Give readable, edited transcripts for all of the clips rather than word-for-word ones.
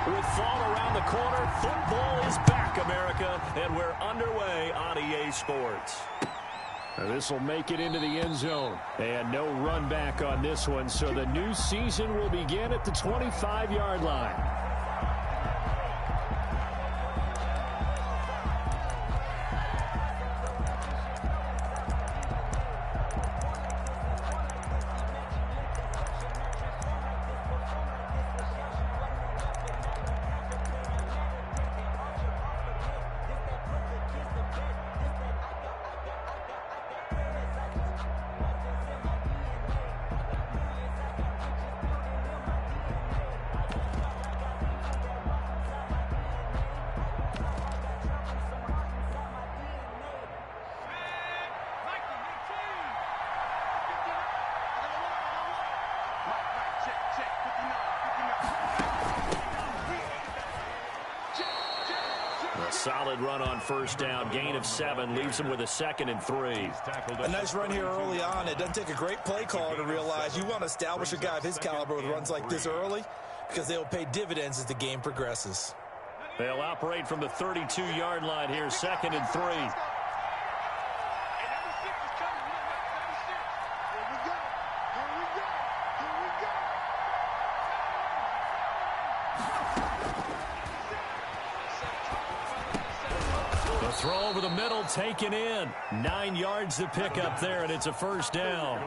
With fall around the corner, football is back, America, and we're underway on EA Sports. This will make it into the end zone. And no run back on this one, so the new season will begin at the 25-yard line. Solid run on first down. Gain of 7 leaves him with a 2nd and 3. A nice run here early on. It doesn't take a great play caller to realize you want to establish a guy of his caliber with runs like this early because they'll pay dividends as the game progresses. They'll operate from the 32-yard line here, 2nd and 3. Throw over the middle, taken in. 9 yards to pick up there, and it's a first down.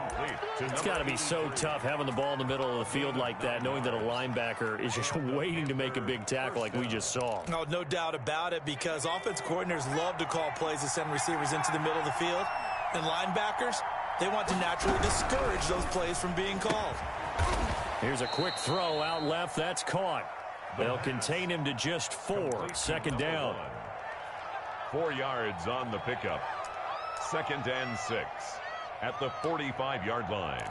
It's got to be so tough having the ball in the middle of the field like that, knowing that a linebacker is just waiting to make a big tackle like we just saw. Oh, no doubt about it, because offensive coordinators love to call plays to send receivers into the middle of the field. And linebackers, they want to naturally discourage those plays from being called. Here's a quick throw out left. That's caught. They'll contain him to just 4. 2nd down. 4 yards on the pickup. 2nd and 6 at the 45-yard line.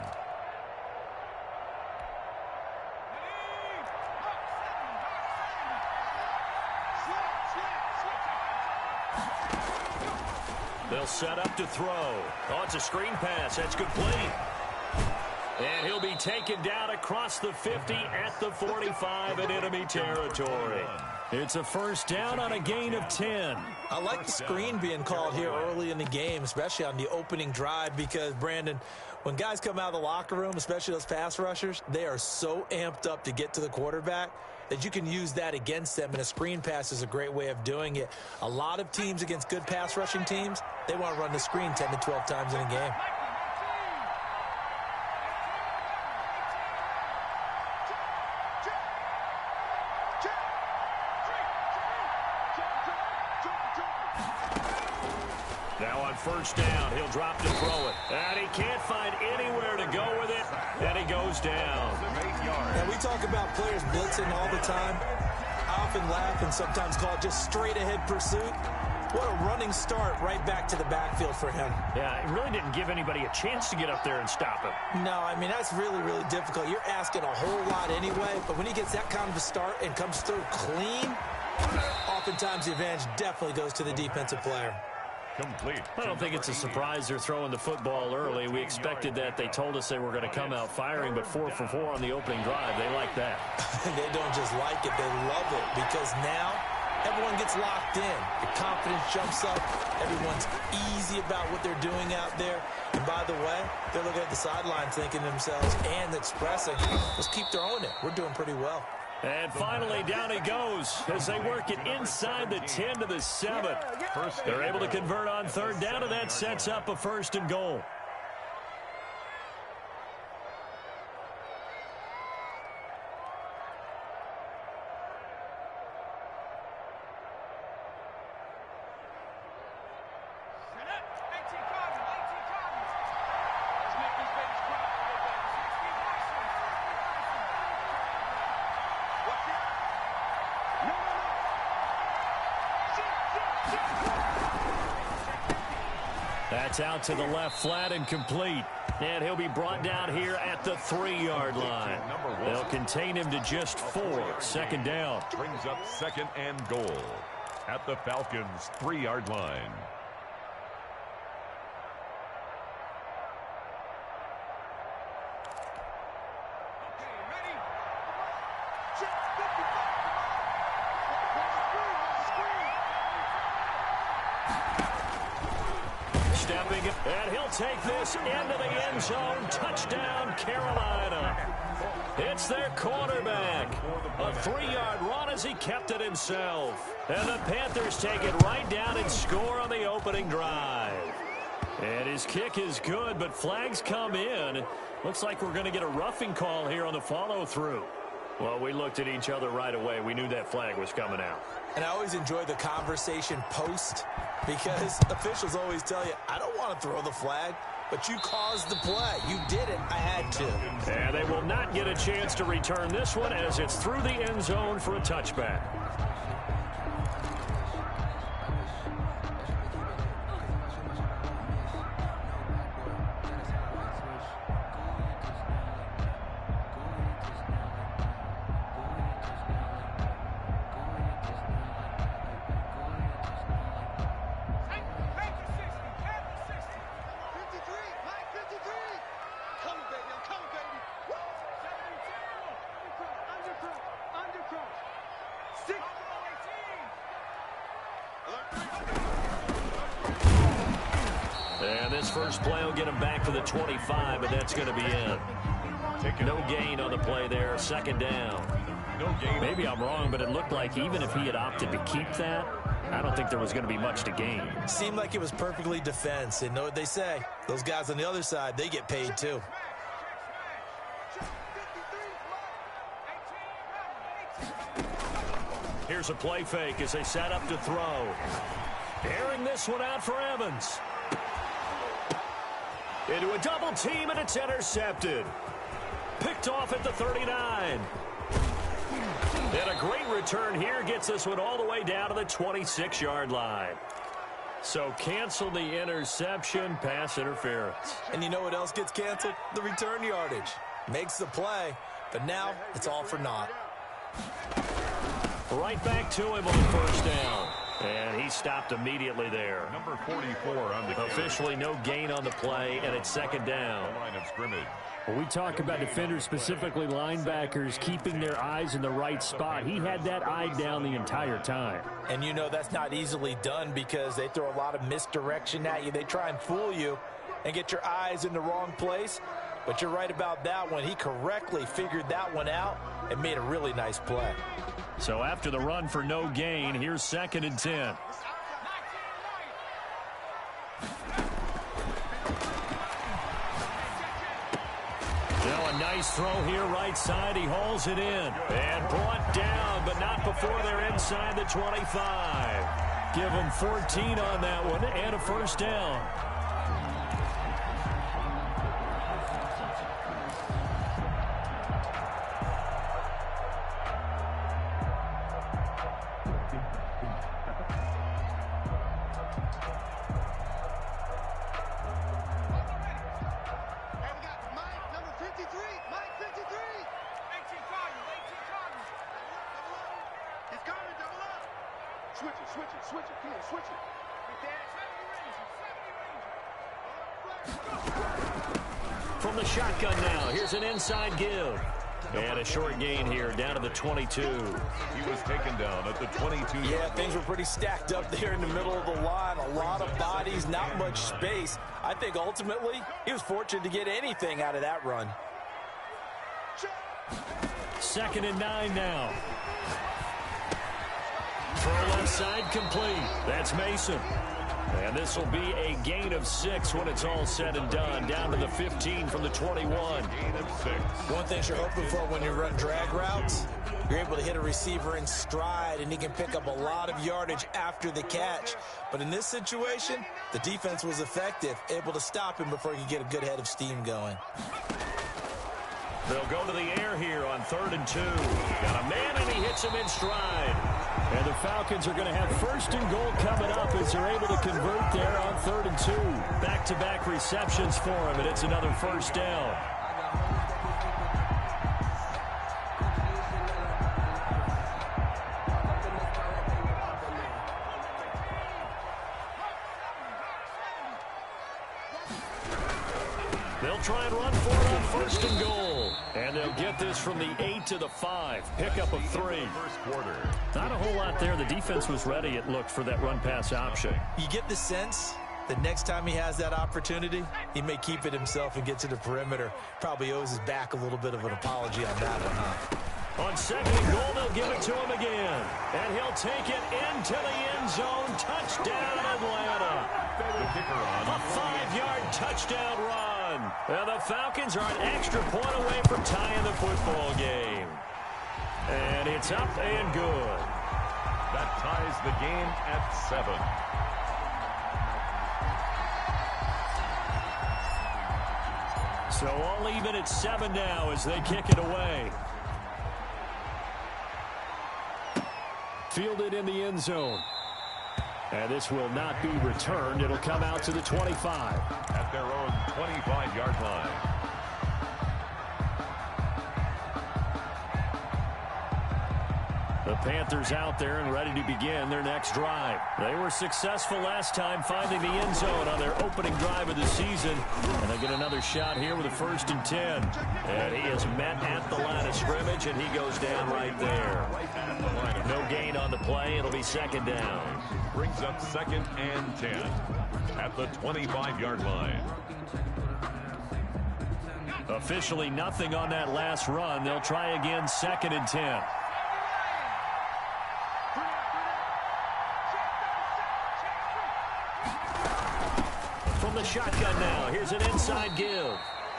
They'll set up to throw. Oh, it's a screen pass. That's complete. And he'll be taken down across the 50 at the 45 in enemy territory. It's a first down on a gain of 10. I like the screen being called here early in the game, especially on the opening drive, because, Brandon, when guys come out of the locker room, especially those pass rushers, they are so amped up to get to the quarterback that you can use that against them, and a screen pass is a great way of doing it. A lot of teams against good pass rushing teams, they want to run the screen 10 to 12 times in a game. First down, he'll drop to throw it. And he can't find anywhere to go with it, and he goes down. And we talk about players blitzing all the time. I often laugh and sometimes call it just straight-ahead pursuit. What a running start right back to the backfield for him. Yeah, it really didn't give anybody a chance to get up there and stop him. No, I mean, that's really, really difficult. You're asking a whole lot anyway, but when he gets that kind of a start and comes through clean, oftentimes the advantage definitely goes to the defensive player. Complete. I don't think it's a surprise they're throwing the football early. We expected that. They told us they were going to come out firing, but 4 for 4 on the opening drive. They like that. They don't just like it, they love it, because now everyone gets locked in. The confidence jumps up. Everyone's easy about what they're doing out there. And by the way, they're looking at the sideline thinking to themselves and expressing, let's keep throwing it. We're doing pretty well. And finally, down he goes as they work it inside the 10 to the 7. They're able to convert on 3rd down, and that sets up a 1st and goal. That's out to the left flat and complete. And he'll be brought down here at the 3-yard line. They'll contain him to just 4. 2nd down. Brings up 2nd and goal at the Falcons' 3-yard line. stepping, and he'll take this into the end zone. Touchdown, Carolina. It's their quarterback. A 3-yard run as he kept it himself. And the Panthers take it right down and score on the opening drive. And his kick is good, but flags come in. Looks like we're going to get a roughing call here on the follow-through. Well, we looked at each other right away. We knew that flag was coming out. And I always enjoy the conversation post because officials always tell you, I don't want to throw the flag, but you caused the play. You did it. I had to. And they will not get a chance to return this one as it's through the end zone for a touchback. And this first play will get him back to the 25, but that's going to be in. No gain on the play there, second down. Maybe I'm wrong, but it looked like even if he had opted to keep that, I don't think there was going to be much to gain. Seemed like it was perfectly defense. And know what they say? Those guys on the other side, they get paid too. Here's a play fake as they set up to throw. Airing this one out for Evans. Into a double team, and it's intercepted. Picked off at the 39. And a great return here gets this one all the way down to the 26-yard line. So cancel the interception, pass interference. And you know what else gets canceled? The return yardage. Makes the play, but now it's all for naught. Right back to him on first down. And he stopped immediately there. Number 44 on the officially no gain on the play, and it's second down. line of scrimmage. Well, we talk about defenders, specifically linebackers, keeping their eyes in the right spot. He had that eye down the entire time. And you know that's not easily done because they throw a lot of misdirection at you. They try and fool you and get your eyes in the wrong place. But you're right about that one. He correctly figured that one out and made a really nice play. So after the run for no gain, here's second and 10. Now a nice throw here right side. He hauls it in and brought down, but not before they're inside the 25. Give him 14 on that one and a first down. From the shotgun now, here's an inside give. And a short gain here, down to the 22. He was taken down at the 22. Yeah, things were pretty stacked up there in the middle of the line. A lot of bodies, not much space. I think ultimately he was fortunate to get anything out of that run. Second and 9 now. Throw left side complete. That's Mason. And this will be a gain of 6 when it's all said and done. Down to the 15 from the 21. Gain of 6. One thing you're hoping for when you run drag routes, you're able to hit a receiver in stride, and he can pick up a lot of yardage after the catch. But in this situation, the defense was effective, able to stop him before he could get a good head of steam going. They'll go to the air here on 3rd and 2. Got a man, and he hits him in stride. And the Falcons are going to have 1st and goal coming up as they're able to convert there on 3rd and 2. Back-to-back receptions for him, and it's another first down. They'll try and run for it on 1st and goal. And they'll get this from the 8 to the 5. Pickup of 3. First quarter. Not a whole lot there. The defense was ready, it looked, for that run-pass option. You get the sense the next time he has that opportunity, he may keep it himself and get to the perimeter. Probably owes his back a little bit of an apology on that one, huh? On second and goal, they'll give it to him again. And he'll take it into the end zone. Touchdown, Atlanta. A 5-yard touchdown run. And the Falcons are an extra point away from tying the football game. And it's up and good. That ties the game at 7. So all even at 7 now as they kick it away. Fielded in the end zone. And this will not be returned. It'll come out to the 25. At their own 25-yard line. The Panthers out there and ready to begin their next drive. They were successful last time finding the end zone on their opening drive of the season. And they get another shot here with a 1st and 10. And he is met at the line of scrimmage, and he goes down right there. No gain on the play. It'll be 2nd down. Brings up 2nd and 10 at the 25-yard line. Officially nothing on that last run. They'll try again 2nd and 10. From the shotgun now, here's an inside give.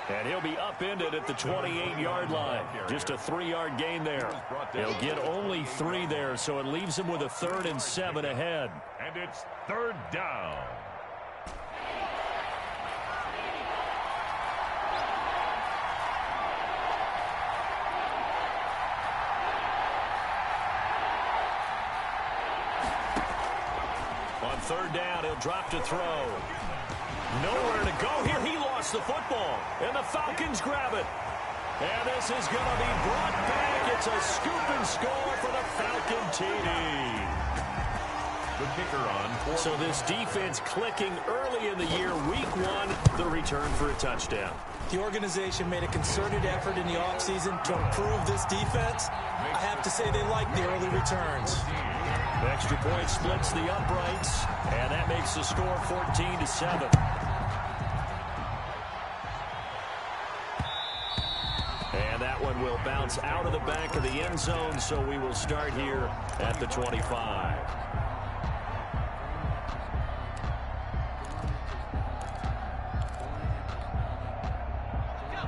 And he'll be upended at the 28-yard line. Just a 3-yard gain there. He'll get only 3 there, so it leaves him with a 3rd and 7 ahead. And it's 3rd down. On 3rd down, he'll drop to throw. Nowhere to go here. He lost the football. And the Falcons grab it. And this is going to be brought back. It's a scoop and score for the Falcon TD. The kicker on. So this defense clicking early in the year. Week 1, the return for a touchdown. The organization made a concerted effort in the offseason to improve this defense. I have to say they like the early returns. The extra point splits the uprights, and that makes the score 14-7. And that one will bounce out of the back of the end zone, so we will start here at the 25.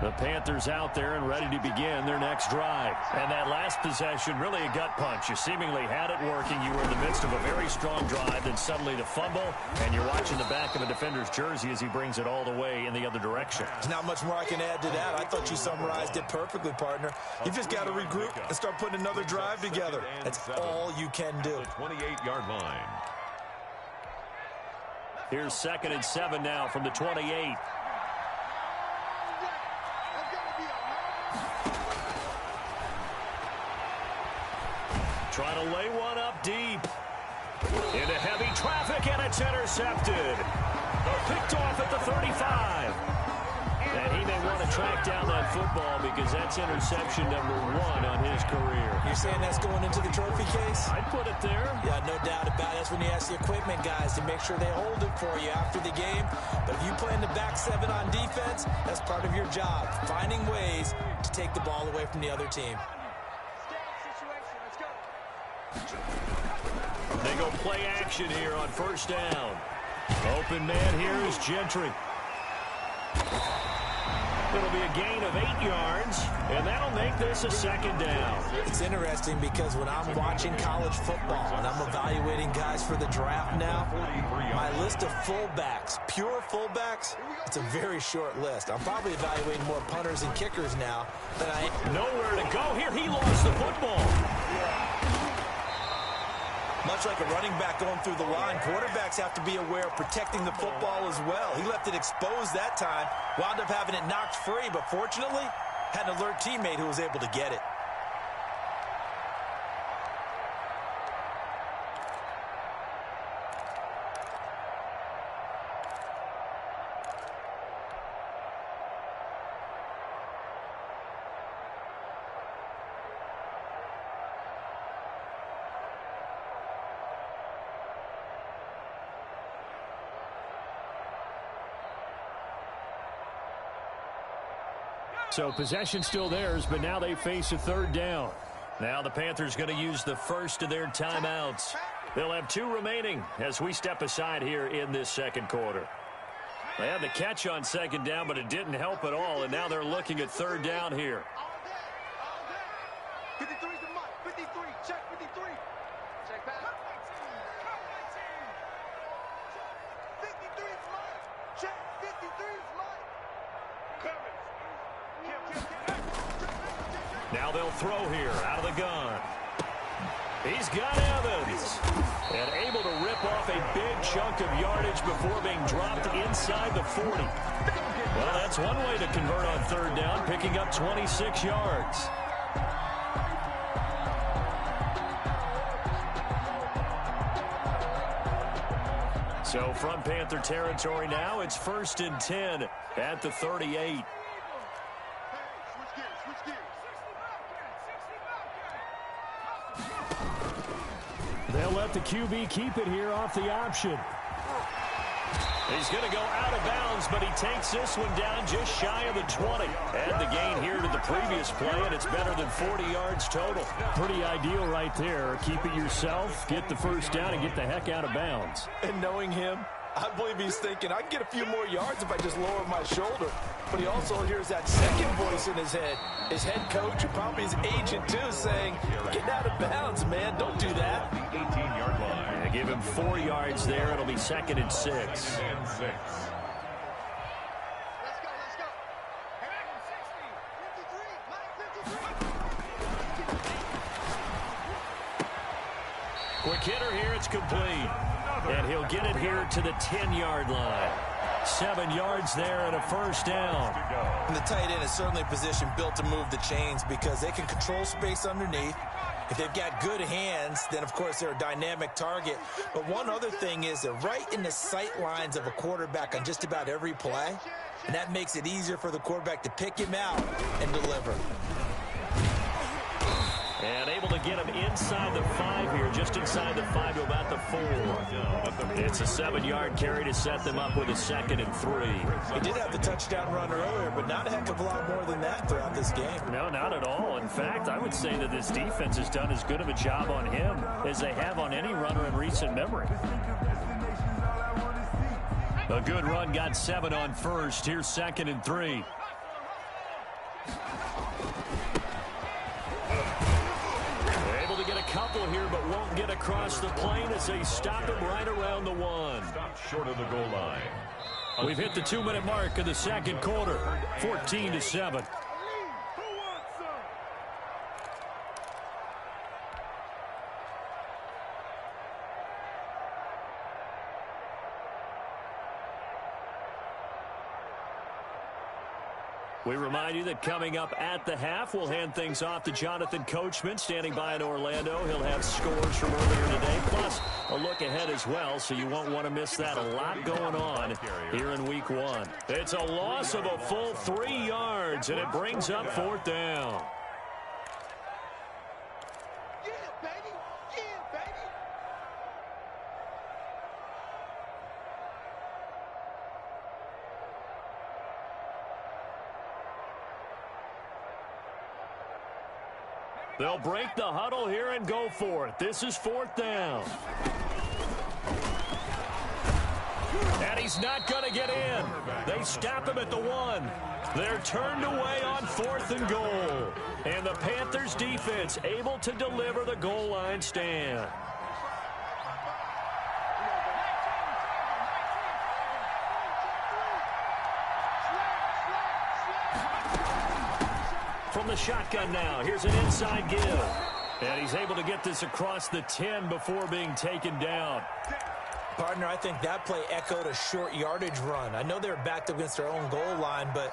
The Panthers out there and ready to begin their next drive. And that last possession, really a gut punch. You seemingly had it working. You were in the midst of a very strong drive, then suddenly the fumble, and you're watching the back of a defender's jersey as he brings it all the way in the other direction. There's not much more I can add to that. I thought you summarized it perfectly, partner. You just got to regroup and start putting another drive together. That's all you can do. The 28-yard line. Here's 2nd and 7 now from the 28. Trying to lay one up deep. Into heavy traffic, and it's intercepted. Picked off at the 35. And he may want to track down that football because that's interception number 1 on his career. You're saying that's going into the trophy case? I'd put it there. Yeah, no doubt about it. That's when you ask the equipment guys to make sure they hold it for you after the game. But if you play in the back 7 on defense, that's part of your job, finding ways to take the ball away from the other team. They go play action here on 1st down. Open man here is Gentry. It'll be a gain of 8 yards, and that'll make this a 2nd down. It's interesting because when I'm watching college football and I'm evaluating guys for the draft now, my list of fullbacks, pure fullbacks, it's a very short list. I'm probably evaluating more punters and kickers now than I am. Nowhere to go here. He lost the football. Much like a running back going through the line, quarterbacks have to be aware of protecting the football as well. He left it exposed that time, wound up having it knocked free, but fortunately, had an alert teammate who was able to get it. So possession still theirs, but now they face a third down. Now the Panthers going to use the first of their timeouts. They'll have 2 remaining as we step aside here in this second quarter. They had the catch on second down, but it didn't help at all, and now they're looking at third down here. 53 is the mark. 53. Check 53. Check back. 53 is mine. Check 53 is mine. Now they'll throw here out of the gun. He's got Evans. And able to rip off a big chunk of yardage before being dropped inside the 40. Well, that's one way to convert on third down, picking up 26 yards. So from Panther territory now, it's 1st and 10 at the 38. They'll let the QB keep it here off the option. He's going to go out of bounds, but he takes this one down just shy of the 20. Add the gain here to the previous play, and it's better than 40 yards total. Pretty ideal right there. Keep it yourself, get the first down, and get the heck out of bounds. And knowing him, I believe he's thinking, I can get a few more yards if I just lower my shoulder. But he also hears that second voice in his head. His head coach, and probably his agent too, saying, get out of bounds, man. Don't do that. 18-yard line. They give him 4 yards there. It'll be 2nd and 6. Let's go. Quick hitter here. It's complete. And he'll get it here to the 10-yard line. 7 yards there and a first down. And the tight end is certainly a position built to move the chains because they can control space underneath. If they've got good hands, then, of course, they're a dynamic target. But one other thing is they're right in the sight lines of a quarterback on just about every play, and that makes it easier for the quarterback to pick him out and deliver. And able to get him inside the 5 here, just inside the 5 to about the 4. It's a 7-yard carry to set them up with a 2nd and 3. He did have the touchdown run earlier, but not a heck of a lot more than that throughout this game. No, not at all. In fact, I would say that this defense has done as good of a job on him as they have on any runner in recent memory. A good run, got 7 on first. Here's 2nd and 3. Couple here, but won't get across the plane as they stop him right around the 1. Stop short of the goal line. We've hit the 2-minute mark of the second quarter. 14-7. We remind you that coming up at the half, we'll hand things off to Jonathan Coachman, standing by in Orlando. He'll have scores from earlier today, plus a look ahead as well, so you won't want to miss that. A lot going on here in Week 1. It's a loss of a full 3 yards, and it brings up 4th down. They'll break the huddle here and go for it. This is 4th down. And he's not going to get in. They stop him at the 1. They're turned away on 4th and goal. And the Panthers defense able to deliver the goal line stand. From the shotgun now, here's an inside give. And he's able to get this across the 10 before being taken down. Partner, I think that play echoed a short yardage run. I know they were backed up against their own goal line, but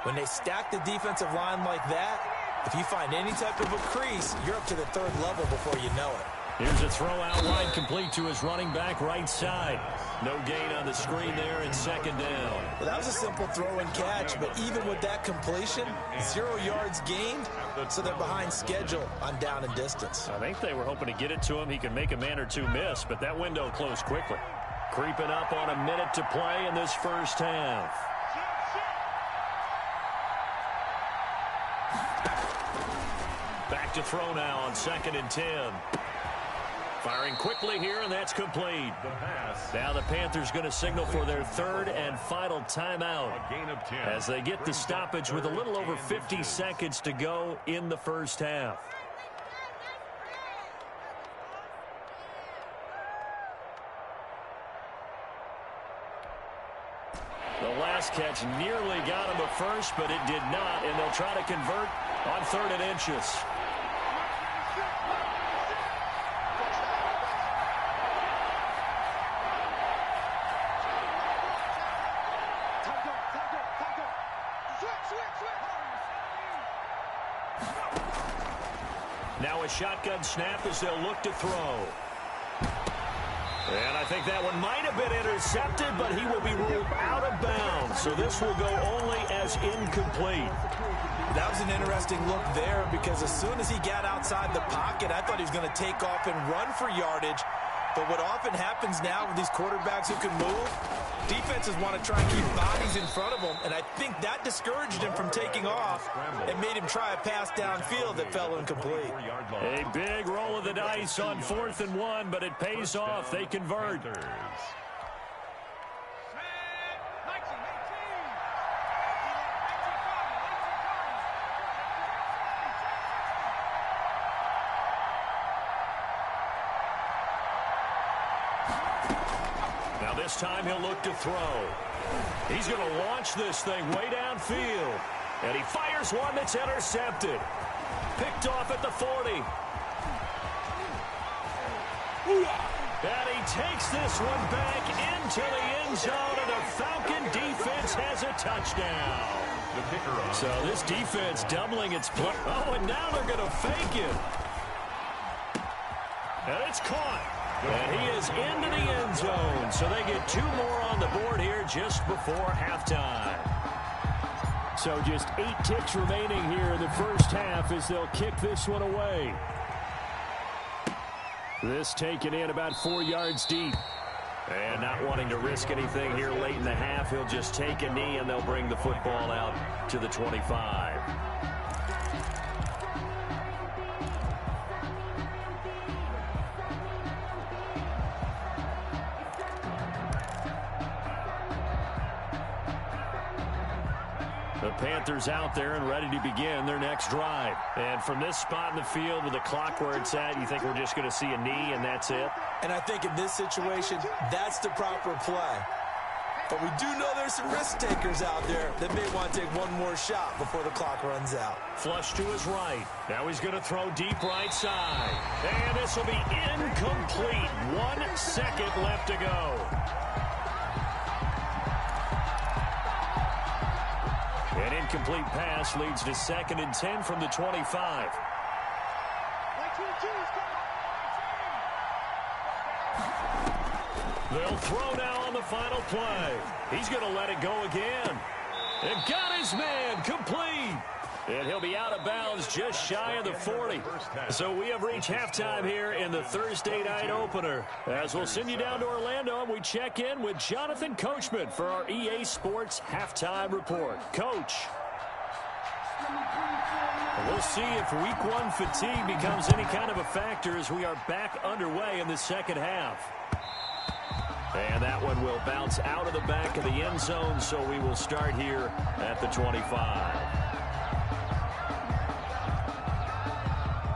when they stack the defensive line like that, if you find any type of a crease, you're up to the 3rd level before you know it. Here's a throw out wide, complete to his running back right side. No gain on the screen there, and 2nd down. Well, that was a simple throw and catch, but even with that completion, 0 yards gained, so they're behind schedule on down and distance. I think they were hoping to get it to him. He could make a man or two miss, but that window closed quickly. Creeping up on a minute to play in this first half. look to throw now on 2nd and 10. Firing quickly here, and that's complete. Now the Panthers going to signal for their 3rd and final timeout as they get the stoppage with a little over 50 seconds to go in the first half. The last catch nearly got him a first, but it did not, and they'll try to convert on 3rd and inches. Now a shotgun snap as they'll look to throw. And I think that one might have been intercepted, but he will be ruled out of bounds. So this will go only as incomplete. That was an interesting look there because as soon as he got outside the pocket, I thought he was going to take off and run for yardage. But what often happens now with these quarterbacks who can move, defenses want to try and keep bodies in front of them, and I think that discouraged him from taking off and made him try a pass downfield that fell incomplete. A big roll of the dice on 4th and 1, but it pays off. They convert. Now this time he'll look to throw. He's going to launch this thing way downfield. And he fires one that's intercepted. Picked off at the 40. And he takes this one back into the end zone, and the Falcon defense has a touchdown. So this defense doubling its play. Oh, and now they're going to fake it. And it's caught. And he is into the end zone. So they get 2 more on the board here just before halftime. So just 8 ticks remaining here in the first half as they'll kick this one away. This taken in about 4 yards deep. And not wanting to risk anything here late in the half, he'll just take a knee and they'll bring the football out to the 25. The Panthers out there and ready to begin their next drive. And from this spot in the field with the clock where it's at, you think we're just going to see a knee and that's it? And I think in this situation, that's the proper play. But we do know there's some risk takers out there that may want to take one more shot before the clock runs out. Flush to his right. Now he's going to throw deep right side. And this will be incomplete. 1 second left to go. An incomplete pass leads to 2nd and 10 from the 25. They'll throw now on the final play. He's going to let it go again. And got his man complete. And he'll be out of bounds just shy of the 40. So we have reached halftime here in the Thursday night opener. As we'll send you down to Orlando and we check in with Jonathan Coachman for our EA Sports Halftime Report. Coach. We'll see if week 1 fatigue becomes any kind of a factor as we are back underway in the second half. And that one will bounce out of the back of the end zone, so we will start here at the 25.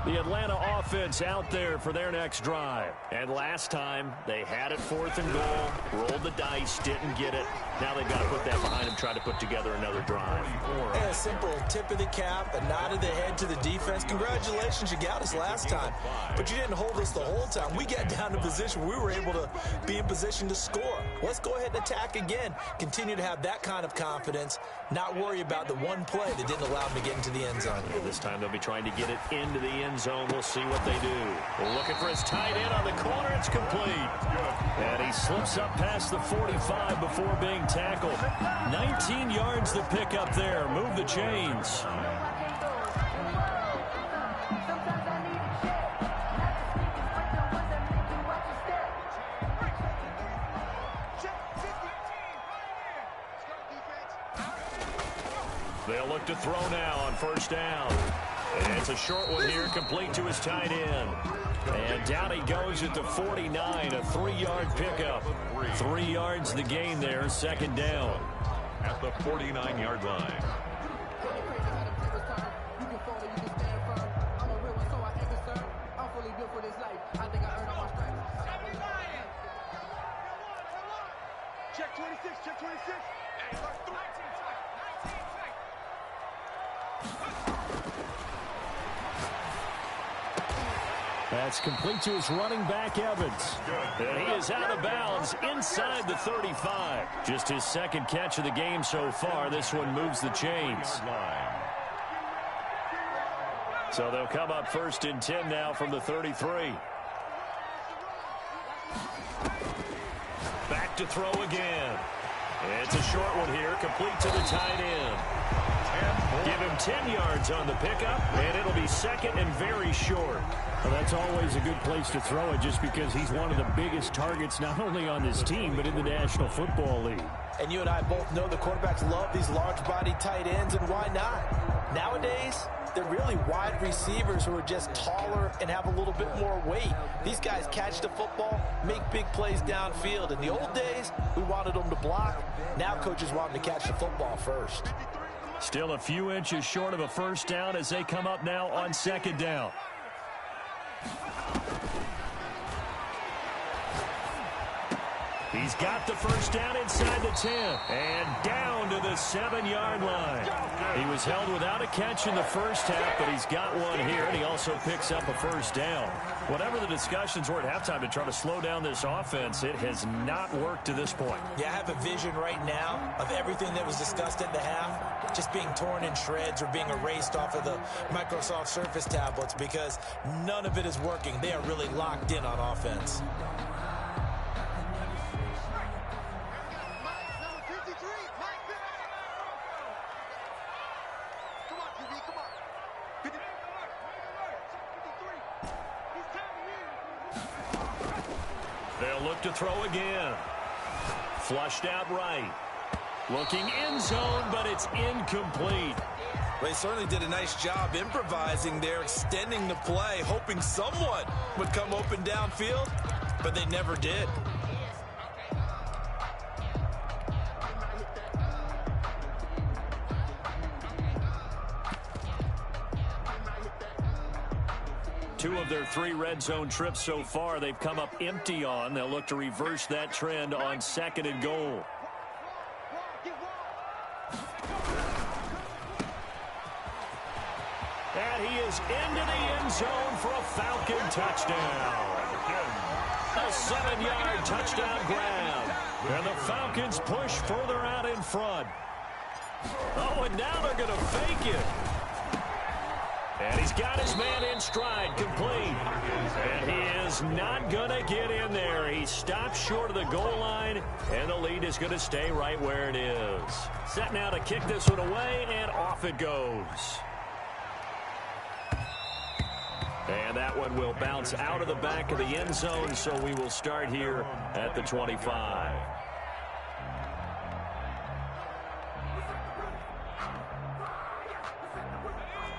The Atlanta offense out there for their next drive. And last time, they had it 4th and goal, rolled the dice, didn't get it. Now they've got to put that behind them, try to put together another drive. And a simple tip of the cap, a nod of the head to the defense. Congratulations, you got us last time. But you didn't hold us the whole time. We got down to position where we were able to be in position to score. Let's go ahead and attack again. Continue to have that kind of confidence, not worry about the one play that didn't allow them to get into the end zone. Well, this time they'll be trying to get it into the end zone. We'll see what they do. We're looking for his tight end on the corner. It's complete. And he slips up past the 45 before being tackled. 19 yards to pick up there. Move the chains. They'll look to throw now on 1st down. And it's a short one here, complete to his tight end. And down he goes at the 49, a 3-yard pickup. 3 yards the gain there, second down. At the 49-yard line. Check 26, check 26. That's complete to his running back, Evans. And he is out of bounds inside the 35. Just his second catch of the game so far. This one moves the chains. So they'll come up 1st and 10 now from the 33. Back to throw again. It's a short one here, complete to the tight end. Give him 10 yards on the pickup, and it'll be second and very short. Well, that's always a good place to throw it just because he's one of the biggest targets not only on this team but in the National Football League. And you and I both know the quarterbacks love these large-body tight ends, and why not? Nowadays, they're really wide receivers who are just taller and have a little bit more weight. These guys catch the football, make big plays downfield. In the old days, we wanted them to block. Now coaches want them to catch the football first. Still a few inches short of a first down as they come up now on second down. He's got the first down inside the 10 and down to the 7-yard line. He was held without a catch in the first half, but he's got one here, and he also picks up a first down. Whatever the discussions were at halftime to try to slow down this offense, it has not worked to this point. Yeah, I have a vision right now of everything that was discussed at the half just being torn in shreds or being erased off of the Microsoft Surface tablets because none of it is working. They are really locked in on offense. They'll look to throw again. Flushed out right. Looking end zone, but it's incomplete. They certainly did a nice job improvising there, extending the play, hoping someone would come open downfield, but they never did. Two of their 3 red zone trips so far, they've come up empty on. They'll look to reverse that trend on second and goal. And he is into the end zone for a Falcon touchdown. A 7-yard touchdown grab. And the Falcons push further out in front. Oh, and now they're going to fake it. And he's got his man in stride, complete. And he is not going to get in there. He stops short of the goal line, and the lead is going to stay right where it is. Set now to kick this one away, and off it goes. And that one will bounce out of the back of the end zone, so we will start here at the 25.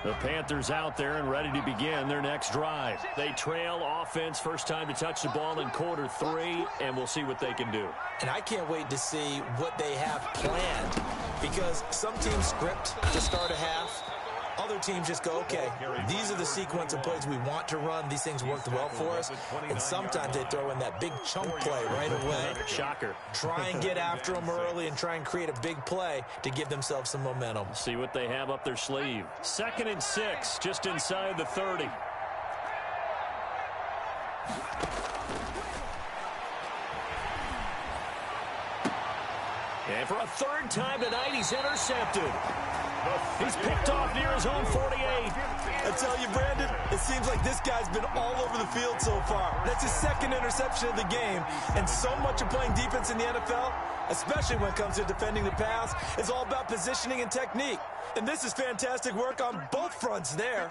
The Panthers out there and ready to begin their next drive. They trail offense, first time to touch the ball in quarter 3, and we'll see what they can do. And I can't wait to see what they have planned because some teams script to start a half. Other teams just go, okay, these are the sequence of plays we want to run. These things worked well for us. And sometimes they throw in that big chunk play right away. Shocker. Try and get after them early and try and create a big play to give themselves some momentum. See what they have up their sleeve. 2nd and 6, just inside the 30. And for a 3rd time tonight, he's intercepted. He's picked off near his own 48. I tell you, Brandon, it seems like this guy's been all over the field so far. That's his 2nd interception of the game. And so much of playing defense in the NFL, especially when it comes to defending the pass, is all about positioning and technique. And this is fantastic work on both fronts there.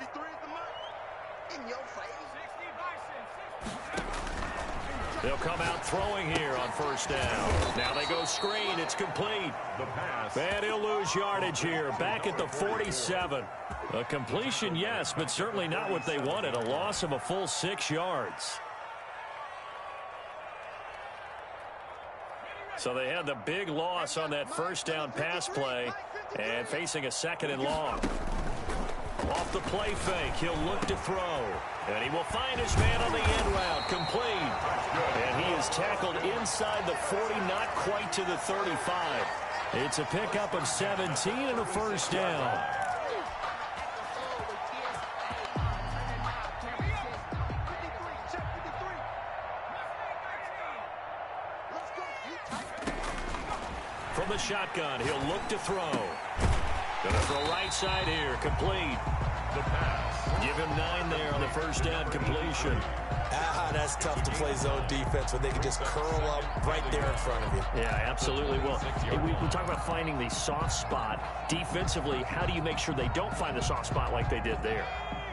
They'll come out throwing here on 1st down. Now they go screen. It's complete. The pass. And he'll lose yardage here. Back at the 47. A completion, yes, but certainly not what they wanted. A loss of a full 6 yards. So they had the big loss on that first down pass play and facing a 2nd and long. Off the play fake, he'll look to throw. And he will find his man on the end route, complete. And he is tackled inside the 40, not quite to the 35. It's a pickup of 17 and a first down. From the shotgun, he'll look to throw. Gonna throw right side here, complete. The pass. Give him 9 there on the first down completion. That's tough to play zone defense when they can just curl up right there in front of you. Yeah, absolutely. Well, we talk about finding the soft spot. Defensively, how do you make sure they don't find the soft spot like they did there?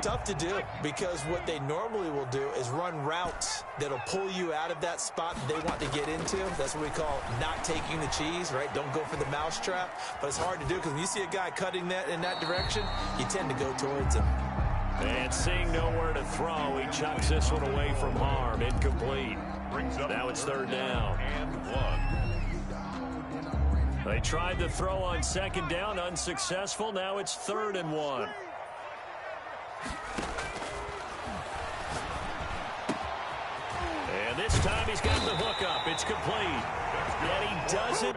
Tough to do, because what they normally will do is run routes that'll pull you out of that spot they want to get into. That's what we call not taking the cheese, right? Don't go for the mousetrap. But it's hard to do because when you see a guy cutting that in that direction, you tend to go towards him. And seeing nowhere to throw, he chucks this one away from harm. Incomplete. Now it's 3rd down. And 1. They tried to throw on 2nd down, unsuccessful. Now it's 3rd and 1. And this time he's got the hook up. It's complete. And he does it.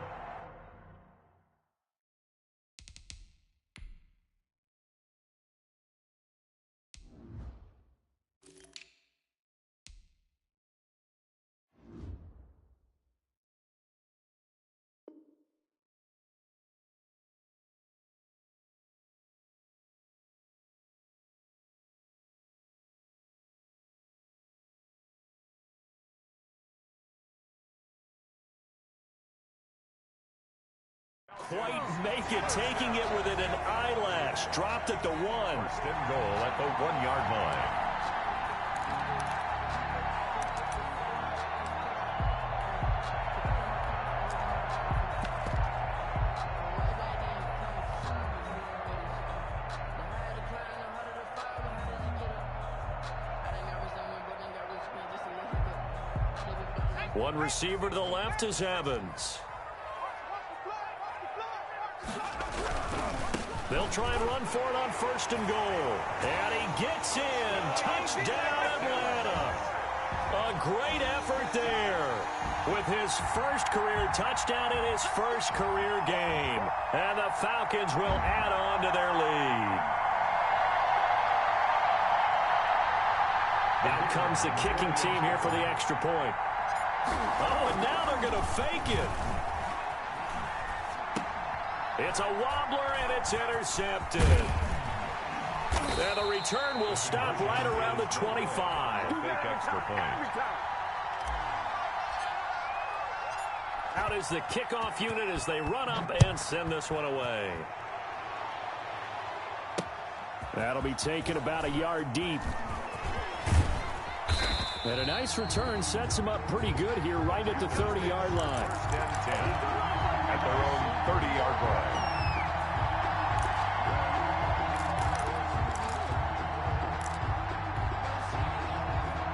Quite make it, taking it within an eyelash. Dropped at the 1. 1st and goal at the 1-yard line. One receiver to the left is Evans. They'll try and run for it on 1st and goal. And he gets in. Touchdown, Atlanta. A great effort there with his first career touchdown in his first career game. And the Falcons will add on to their lead. Out comes the kicking team here for the extra point. Oh, and now they're going to fake it. It's a wobbler, and it's intercepted. And the return will stop right around the 25. Big extra point. Out is the kickoff unit as they run up and send this one away. That'll be taken about a yard deep. And a nice return sets him up pretty good here right at the 30-yard line. 10 at their own 30-yard line.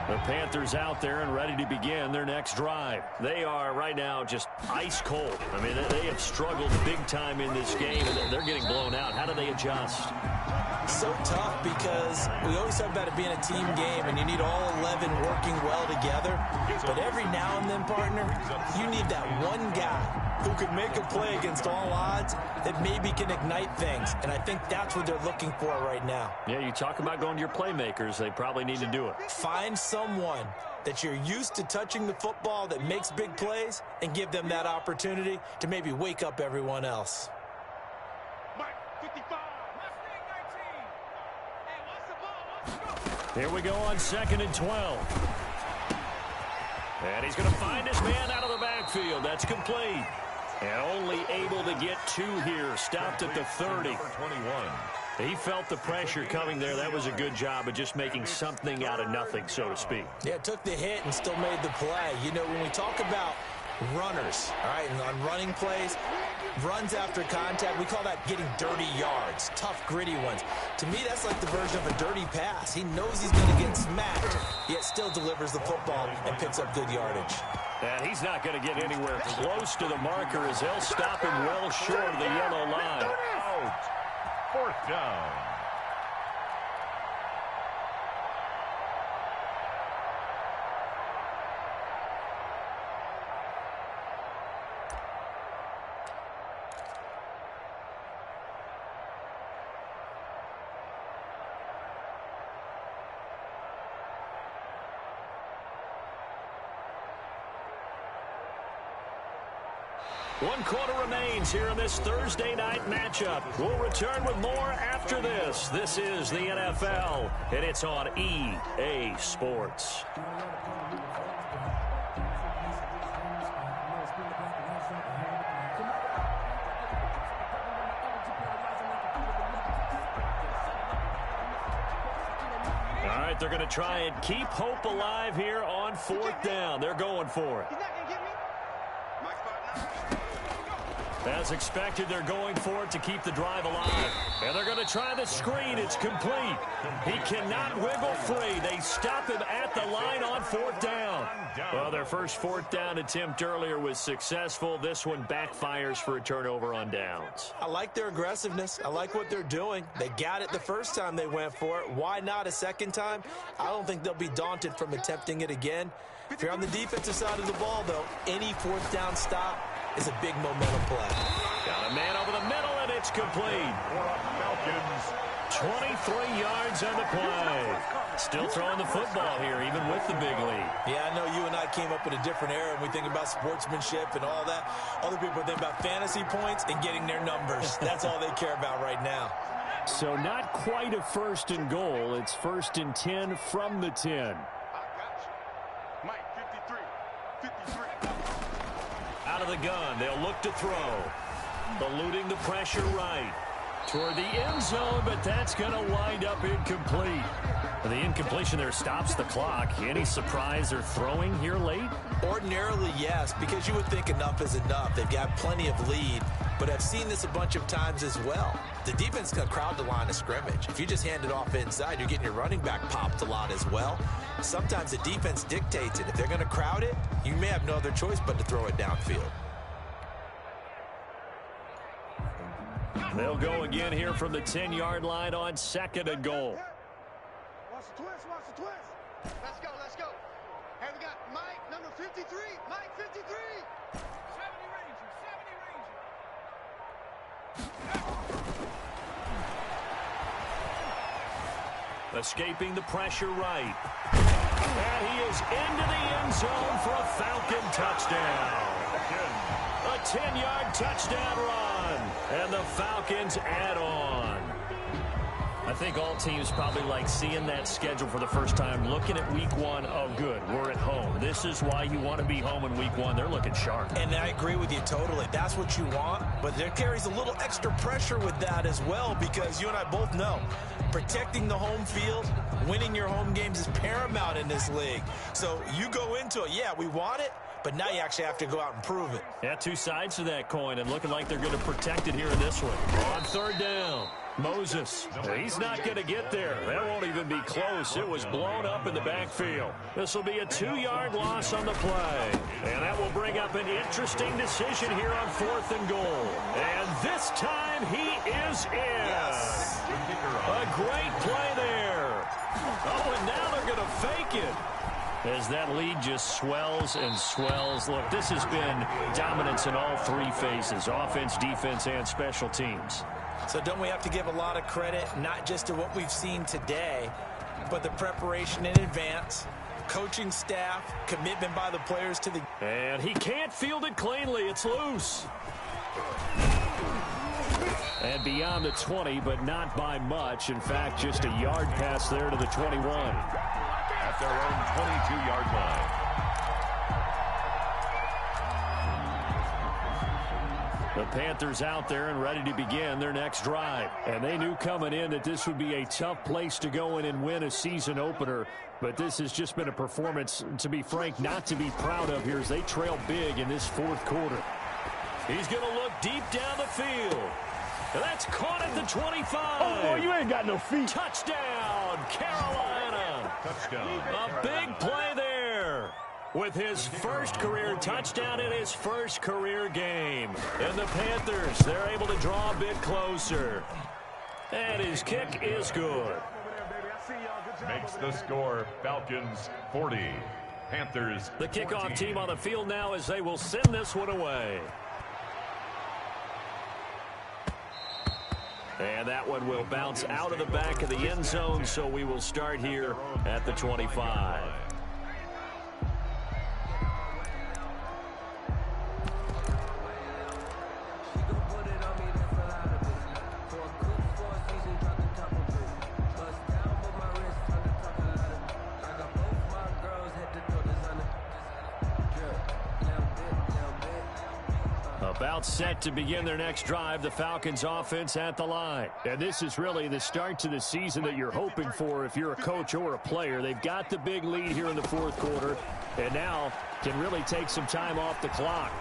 The Panthers out there and ready to begin their next drive. They are right now just ice cold. I mean, they have struggled big time in this game, and they're getting blown out. How do they adjust? So tough because we always talk about it being a team game and you need all 11 working well together. But every now and then, partner, you need that one guy who can make a play against all odds that maybe can ignite things. And I think that's what they're looking for right now. Yeah, you talk about going to your playmakers. They probably need to do it. Find someone that you're used to touching the football that makes big plays and give them that opportunity to maybe wake up everyone else. Here we go on 2nd and 12. And he's going to find his man out of the backfield. That's complete. And only able to get 2 here. Stopped at the 30. 21. He felt the pressure coming there. That was a good job of just making something out of nothing, so to speak. Yeah, took the hit and still made the play. You know, when we talk about runners, all right, and on running plays, runs after contact. We call that getting dirty yards, tough, gritty ones. To me, that's like the version of a dirty pass. He knows he's going to get smacked, yet still delivers the football and picks up good yardage. And he's not going to get anywhere close to the marker as they'll stop him well short of the yellow line. Out. Fourth down. One quarter remains here in this Thursday night matchup. We'll return with more after this. This is the NFL, and it's on EA Sports. All right, they're going to try and keep hope alive here on fourth down. They're going for it. He's not going to get me. Mike 5-9. As expected, they're going for it to keep the drive alive. And they're going to try the screen. It's complete. He cannot wiggle free. They stop him at the line on fourth down. Well, their first fourth down attempt earlier was successful. This one backfires for a turnover on downs. I like their aggressiveness. I like what they're doing. They got it the first time they went for it. Why not a second time? I don't think they'll be daunted from attempting it again. If you're on the defensive side of the ball, though, any fourth down stop is a big momentum play. Got a man over the middle, and it's complete. Falcons. 23 yards on the play. Still throwing the football here, even with the big lead. Yeah, I know you and I came up in a different era, and we think about sportsmanship and all that. Other people think about fantasy points and getting their numbers. That's all they care about right now. So not quite a first and goal. It's first and 10 from the 10. I got you. Mike 53. Out of the gun, they'll look to throw. Eluding the pressure right. Toward the end zone, but that's going to wind up incomplete. The incompletion there stops the clock. Any surprise they're throwing here late? Ordinarily, yes, because you would think enough is enough. They've got plenty of lead, but I've seen this a bunch of times as well. The defense is going to crowd the line of scrimmage. If you just hand it off inside, you're getting your running back popped a lot as well. Sometimes the defense dictates it. If they're going to crowd it, you may have no other choice but to throw it downfield. They'll go again here from the 10-yard line on second and goal. Watch the twist. Let's go. Hey, we got Mike, number 53. Mike 53. 70 Ranger. Escaping the pressure right. And he is into the end zone for a Falcon touchdown. A 10-yard touchdown run. And the Falcons add on. I think all teams probably like seeing that schedule for the first time, looking at week one. Oh, good, we're at home. This is why you want to be home in week one. They're looking sharp. And I agree with you totally. That's what you want, but there carries a little extra pressure with that as well, because you and I both know protecting the home field, winning your home games is paramount in this league. So you go into it, yeah, we want it, but now you actually have to go out and prove it. Yeah, two sides to that coin, and looking like they're going to protect it here in this one. On third down, Moses. He's not going to get there. That won't even be close. It was blown up in the backfield. This will be a 2-yard loss on the play. And that will bring up an interesting decision here on fourth and goal. And this time he is in. Yes. A great play there. Oh, and now they're going to fake it. As that lead just swells and swells. Look, this has been dominance in all three phases, offense, defense, and special teams. So don't we have to give a lot of credit, not just to what we've seen today, but the preparation in advance, coaching staff, commitment by the players to the... And he can't field it cleanly. It's loose. And beyond the 20, but not by much. In fact, just a yard pass there to the 21. At their own 22-yard line. The Panthers out there and ready to begin their next drive. And they knew coming in that this would be a tough place to go in and win a season opener. But this has just been a performance, to be frank, not to be proud of here as they trail big in this fourth quarter. He's going to look deep down the field. That's caught at the 25. Oh, boy, you ain't got no feet. Touchdown, Carolina. Touchdown. A big play there. With his first career touchdown in his first career game. And the Panthers, they're able to draw a bit closer. And his kick is good. Makes the score Falcons 40, Panthers 14. The kickoff team on the field now as they will send this one away. And that one will bounce out of the back of the end zone, so we will start here at the 25. About set to begin their next drive, the Falcons offense at the line. And this is really the start to the season that you're hoping for if you're a coach or a player. They've got the big lead here in the fourth quarter, and now can really take some time off the clock.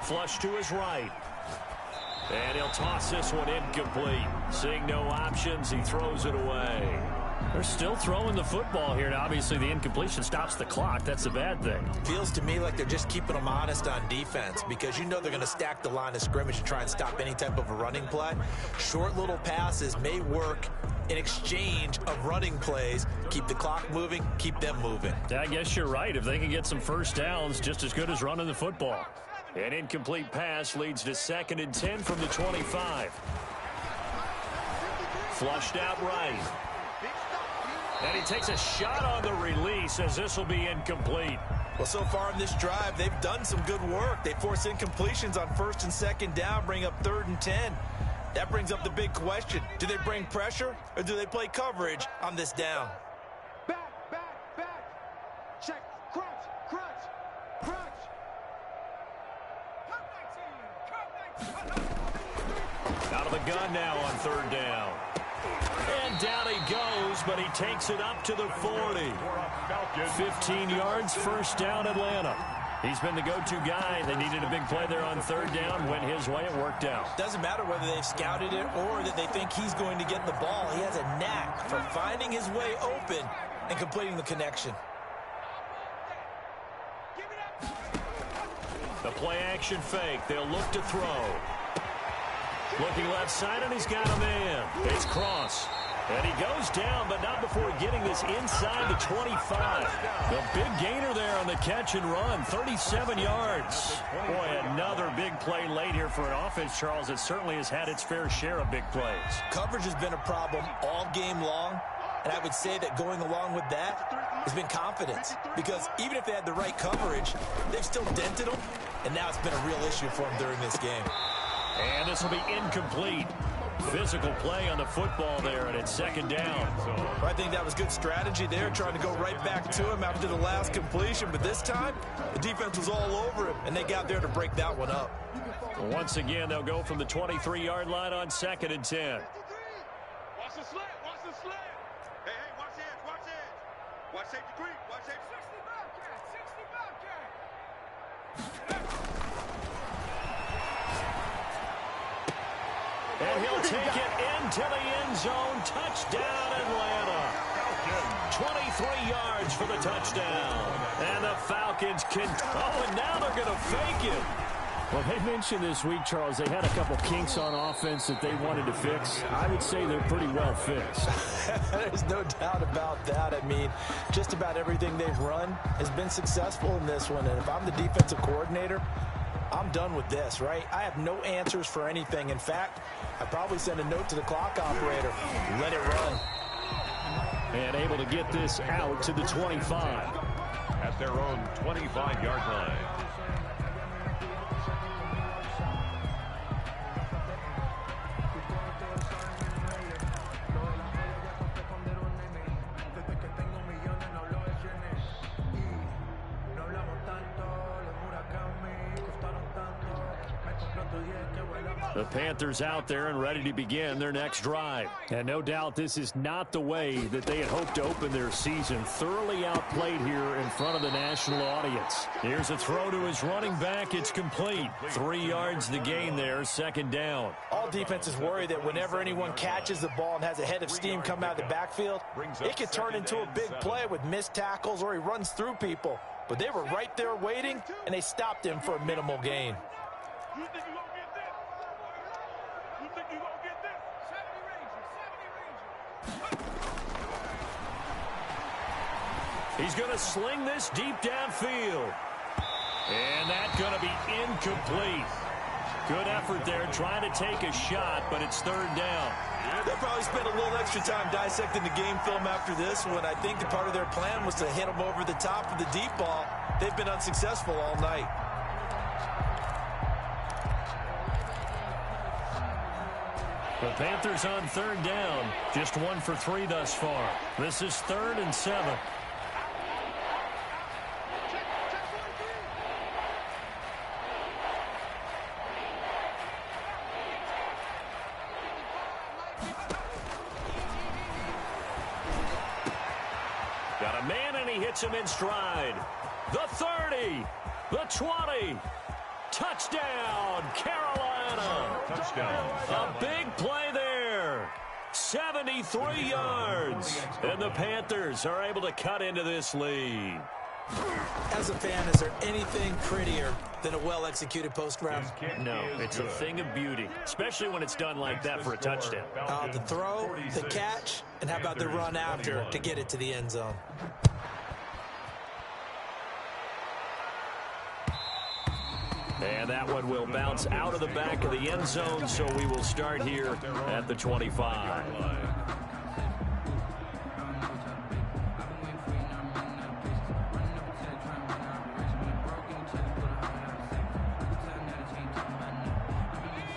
Flush to his right. And he'll toss this one incomplete. Seeing no options, he throws it away. They're still throwing the football here. Now, obviously, the incompletion stops the clock. That's a bad thing. Feels to me like they're just keeping them honest on defense because you know they're going to stack the line of scrimmage and try and stop any type of a running play. Short little passes may work in exchange of running plays. Keep the clock moving, keep them moving. I guess you're right. If they can get some first downs, just as good as running the football. An incomplete pass leads to 2nd and 10 from the 25. Flushed out right. And he takes a shot on the release as this will be incomplete. Well, so far in this drive, they've done some good work. They force incompletions on 1st and 2nd down, bring up 3rd and 10. That brings up the big question. Do they bring pressure or do they play coverage on this down? Back, back, back. Check. Crunch, crunch, crunch. Out of the gun now on 3rd down. And down he goes, but he takes it up to the 40. 15 yards, 1st down, Atlanta. He's been the go-to guy. They needed a big play there on 3rd down. Went his way, it worked out. Doesn't matter whether they've scouted it or that they think he's going to get the ball. He has a knack for finding his way open and completing the connection. The play-action fake. They'll look to throw. Looking left side, and he's got a man. It's Cross. And he goes down, but not before getting this inside the 25. The big gainer there on the catch and run, 37 yards. Boy, another big play late here for an offense, Charles. It certainly has had its fair share of big plays. Coverage has been a problem all game long, and I would say that going along with that has been confidence. Because even if they had the right coverage, they've still dented them, and now it's been a real issue for them during this game. And this will be incomplete. Physical play on the football there, and it's 2nd down. I think that was good strategy there, trying to go right back to him after the last completion. But this time, the defense was all over him, and they got there to break that one up. Once again, they'll go from the 23-yard line on 2nd and 10. Watch the slant, watch the slant. Hey, watch the edge, watch the edge. Watch safety creep, watch safety. 60 Bobcat. And he'll take it into the end zone. Touchdown, Atlanta. 23 yards for the touchdown. And the Falcons can... Oh, and now they're going to fake it. Well, they mentioned this week, Charles, they had a couple kinks on offense that they wanted to fix. I would say they're pretty well fixed. There's no doubt about that. I mean, just about everything they've run has been successful in this one. And if I'm the defensive coordinator, I'm done with this, right? I have no answers for anything. In fact, I'd probably send a note to the clock operator. Let it run. And able to get this out to the 25. At their own 25-yard line. The Panthers out there and ready to begin their next drive. And no doubt this is not the way that they had hoped to open their season. Thoroughly outplayed here in front of the national audience. Here's a throw to his running back. It's complete. 3 yards the gain there, second down. All defenses worry that whenever anyone catches the ball and has a head of steam come out of the backfield, it could turn into a big play with missed tackles or he runs through people. But they were right there waiting, and they stopped him for a minimal gain. You think you gonna get this? You think you gonna get this? 70 Ranger. He's going to sling this deep downfield. And that's going to be incomplete. Good effort there trying to take a shot, but it's third down. They'll probably spend a little extra time dissecting the game film after this one. I think the part of their plan was to hit them over the top of the deep ball. They've been unsuccessful all night. The Panthers on third down. Just 1 for 3 thus far. This is 3rd and 7. Got a man, and he hits him in stride. The 30, the 20. Touchdown, Carolina. Touchdown. A big play there. 73 yards. And the Panthers are able to cut into this lead. As a fan, is there anything prettier than a well-executed post route? No, it's a thing of beauty, especially when it's done like that for a touchdown. The throw, the catch, and how about the run after to get it to the end zone? And that one will bounce out of the back of the end zone, so we will start here at the 25.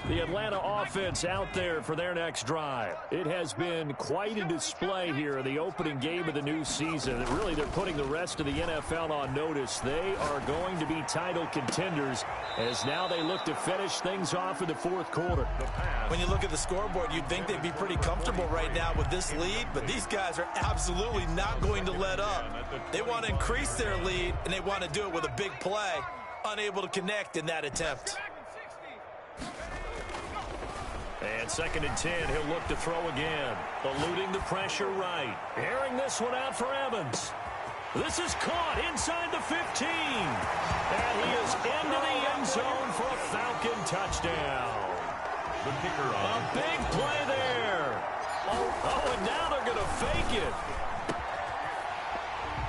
The Atlanta offense out there for their next drive. It has been quite a display here in the opening game of the new season. Really, they're putting the rest of the NFL on notice. They are going to be title contenders as now they look to finish things off in the fourth quarter. When you look at the scoreboard, you'd think they'd be pretty comfortable right now with this lead, but these guys are absolutely not going to let up. They want to increase their lead, and they want to do it with a big play. Unable to connect in that attempt. And 2nd and 10, he'll look to throw again. Eluding the pressure right. Airing this one out for Evans. This is caught inside the 15. And he is into the end zone for a Falcon touchdown. The kicker on. A big play there. Oh, and now they're going to fake it.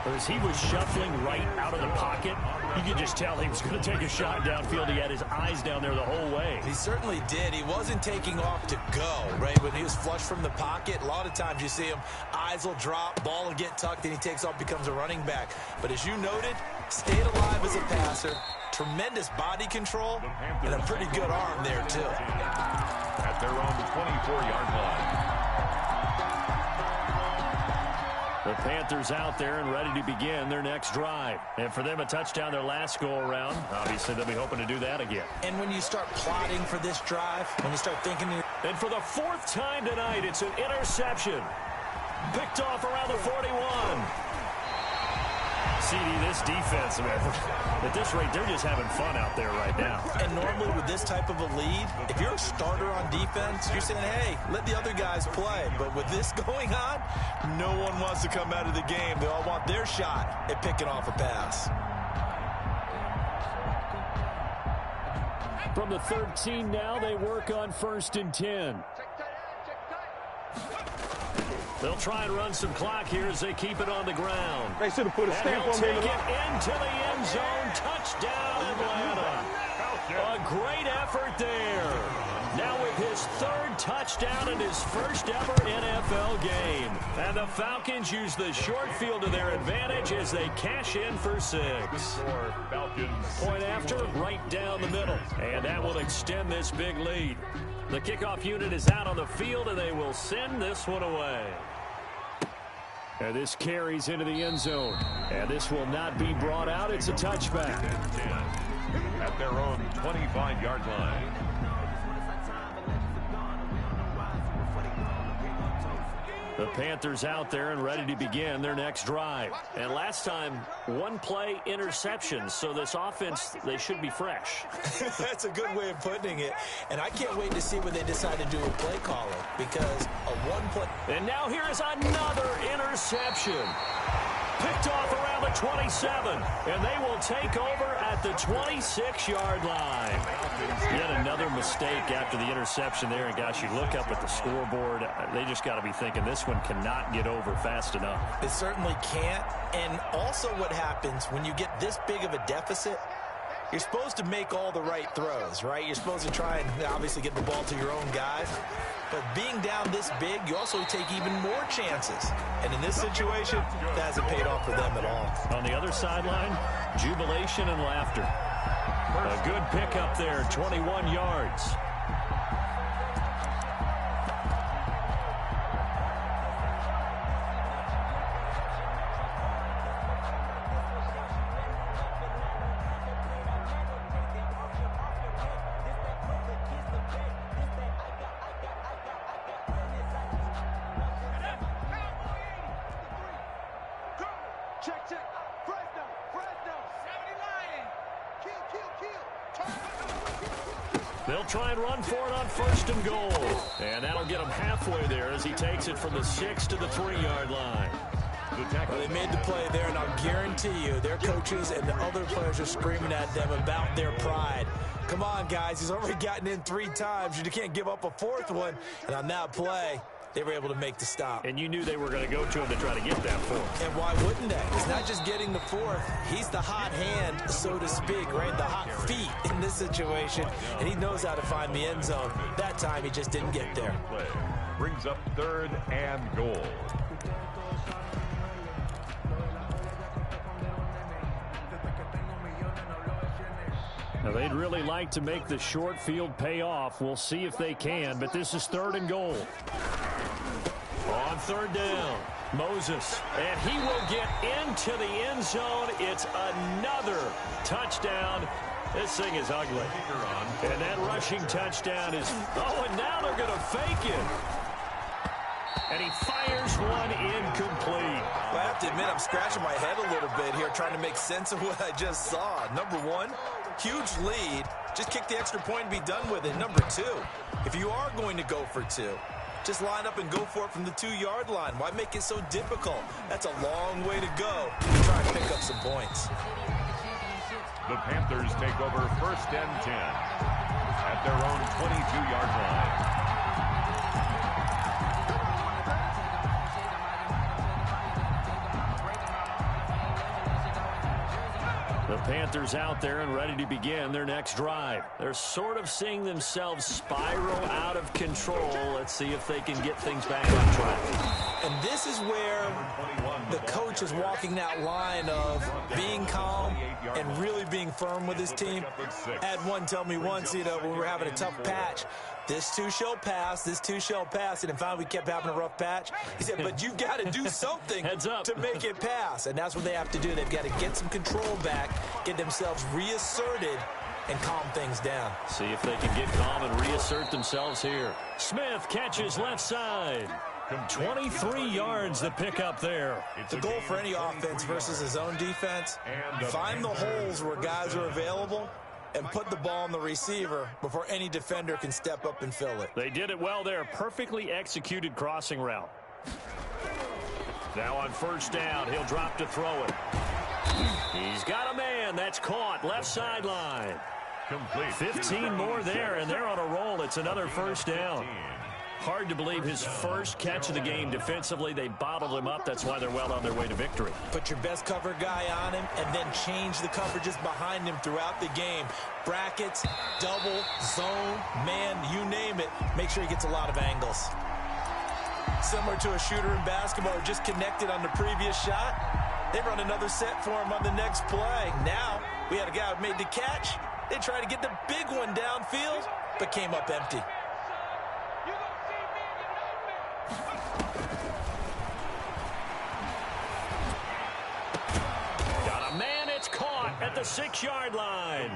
As he was shuffling right out of the pocket, you could just tell he was going to take a shot downfield. He had his eyes down there the whole way. He certainly did. He wasn't taking off to go, right? When he was flush from the pocket, a lot of times you see him, eyes will drop, ball will get tucked, and he takes off, becomes a running back. But as you noted, stayed alive as a passer, tremendous body control, and a pretty good arm there, too. At their own 24-yard line. The Panthers out there and ready to begin their next drive. And for them, a touchdown their last go-around. Obviously, they'll be hoping to do that again. And when you start plotting for this drive, when you start thinking... And for the 4th time tonight, it's an interception. Picked off around the 41. CD, this defense, man, at this rate, they're just having fun out there right now. And normally with this type of a lead, if you're a starter on defense, you're saying, hey, let the other guys play. But with this going on, no one wants to come out of the game. They all want their shot at picking off a pass. From the 13 now, they work on 1st and 10. They'll try and run some clock here as they keep it on the ground. They should have put a stamp on take there. it into the end zone. Touchdown, Atlanta. A great effort there. Now with his 3rd touchdown in his first ever NFL game. And the Falcons use the short field to their advantage as they cash in for 6. Point after, right down the middle. And that will extend this big lead. The kickoff unit is out on the field, and they will send this one away. And this carries into the end zone. And this will not be brought out. It's a touchback. At their own 25-yard line. The Panthers out there and ready to begin their next drive. And last time, one play interception. So this offense, they should be fresh. That's a good way of putting it. And I can't wait to see what they decide to do with play calling, because a one play. And now here is another interception. Picked off around the 27, and they will take over at the 26-yard line. Yet another mistake after the interception there. And, gosh, you look up at the scoreboard, they just got to be thinking this one cannot get over fast enough. It certainly can't. And also what happens when you get this big of a deficit, you're supposed to make all the right throws, right? You're supposed to try and obviously get the ball to your own guys. But being down this big, you also take even more chances. And in this situation, that hasn't paid off for them at all. On the other sideline, jubilation and laughter. A good pickup there, 21 yards. They'll try and run for it on 1st and goal. And that'll get him halfway there as he takes it from the 6 to the 3-yard line. Well, they made the play there, and I'll guarantee you their coaches and the other players are screaming at them about their pride. Come on, guys. He's already gotten in 3 times. You can't give up a 4th one. And on that play, they were able to make the stop. And you knew they were going to go to him to try to get that 4th. And why wouldn't they? It's not just getting the 4th. He's the hot hand, so to speak, right? The hot feet in this situation. And he knows how to find the end zone. That time, he just didn't get there. Brings up 3rd and goal. Now, they'd really like to make the short field pay off. We'll see if they can, but this is 3rd and goal. On 3rd down, Moses, and he will get into the end zone. It's another touchdown. This thing is ugly. And that rushing touchdown is, oh, and now they're going to fake it. And he fires one incomplete. Well, I have to admit, I'm scratching my head a little bit here trying to make sense of what I just saw. Number one, huge lead. Just kick the extra point and be done with it. Number two, if you are going to go for 2, just line up and go for it from the 2-yard line. Why make it so difficult? That's a long way to go to try and pick up some points. The Panthers take over 1st and 10 at their own 22-yard line. The Panthers out there and ready to begin their next drive. They're sort of seeing themselves spiral out of control. Let's see if they can get things back on track. And this is where the coach is walking that line of being calm and really being firm with his team. I had one tell me once, when we were having a tough patch, this too shall pass, this too shall pass. And finally we kept having a rough patch. He said, but you've got to do something to make it pass. And that's what they have to do. They've got to get some control back, get themselves reasserted, and calm things down. See if they can get calm and reassert themselves here. Smith catches left side. 23 yards the pickup there. The goal for any offense versus his own defense, find the holes where guys are available and put the ball on the receiver before any defender can step up and fill it. They did it well there. Perfectly executed crossing route. Now on 1st down, he'll drop to throw it. He's got a man. That's caught. Left sideline. Complete. 15 more there, and they're on a roll. It's another 1st down. Hard to believe his first catch of the game defensively. They bottled him up. That's why they're well on their way to victory. Put your best cover guy on him and then change the coverages behind him throughout the game. Brackets, double, zone, man, you name it. Make sure he gets a lot of angles. Similar to a shooter in basketball who just connected on the previous shot. They run another set for him on the next play. Now, we had a guy who made the catch. They tried to get the big one downfield, but came up empty. At the 6-yard line.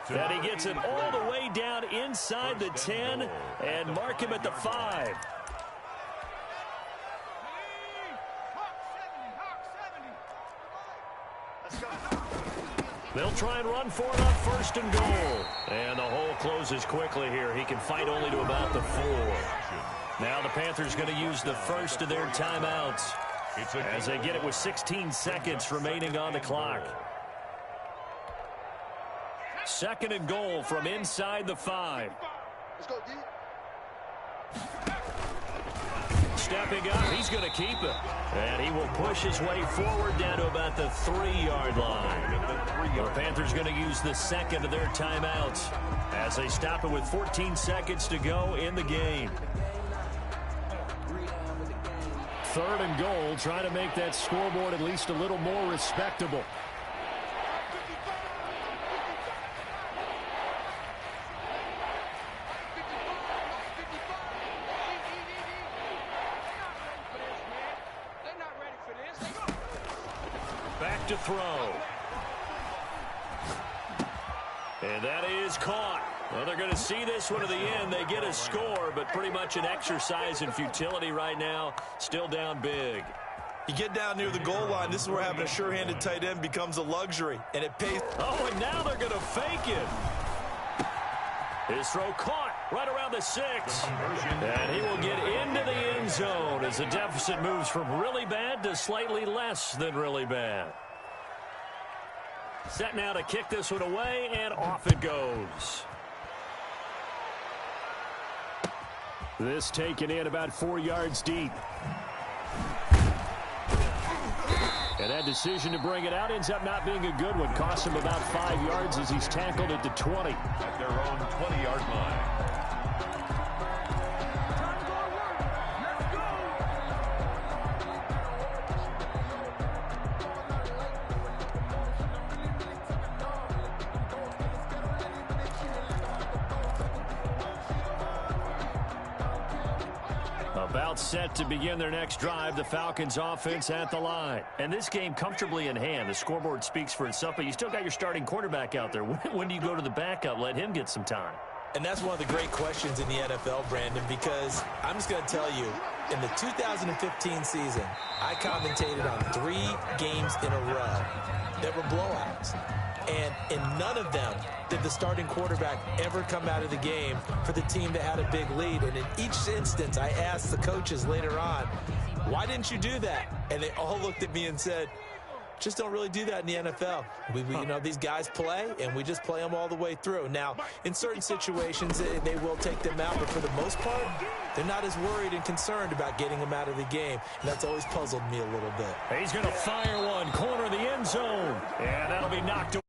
That he gets it all the way down inside the 10 and mark him at the 5. They'll try and run for it on 1st and goal. And the hole closes quickly here. He can fight only to about the 4. Now the Panthers going to use the first of their timeouts as they get it with 16 seconds remaining on the clock. 2nd and goal from inside the 5. Let's go, D. Stepping up, he's going to keep it. And he will push his way forward down to about the 3-yard line. The Panthers going to use the 2nd of their timeouts as they stop it with 14 seconds to go in the game. 3rd and goal, trying to make that scoreboard at least a little more respectable. Back to throw. And that is caught. Well, they're going to see this one to the end. They get a score, but pretty much an exercise in futility right now. Still down big. You get down near the goal line, this is where having a sure-handed tight end becomes a luxury, and it pays. Oh, and now they're going to fake it. His throw caught right around the 6. And he will get into the end zone as the deficit moves from really bad to slightly less than really bad. Set now to kick this one away, and off it goes. This taken in about 4 yards deep. And that decision to bring it out ends up not being a good one. Costs him about 5 yards as he's tackled at the 20. At their own 20-yard line. About set to begin their next drive, the Falcons offense at the line. And this game comfortably in hand. The scoreboard speaks for itself, but you still got your starting quarterback out there. When do you go to the backup? Let him get some time. And that's one of the great questions in the NFL, Brandon, because I'm just going to tell you, in the 2015 season, I commentated on 3 games in a row that were blowouts. And in none of them did the starting quarterback ever come out of the game for the team that had a big lead. And in each instance, I asked the coaches later on, why didn't you do that? And they all looked at me and said, just don't really do that in the NFL. You know, these guys play, and we just play them all the way through. Now, in certain situations, they will take them out, but for the most part, they're not as worried and concerned about getting them out of the game. And that's always puzzled me a little bit. He's going to fire one, corner of the end zone, and that'll be knocked away.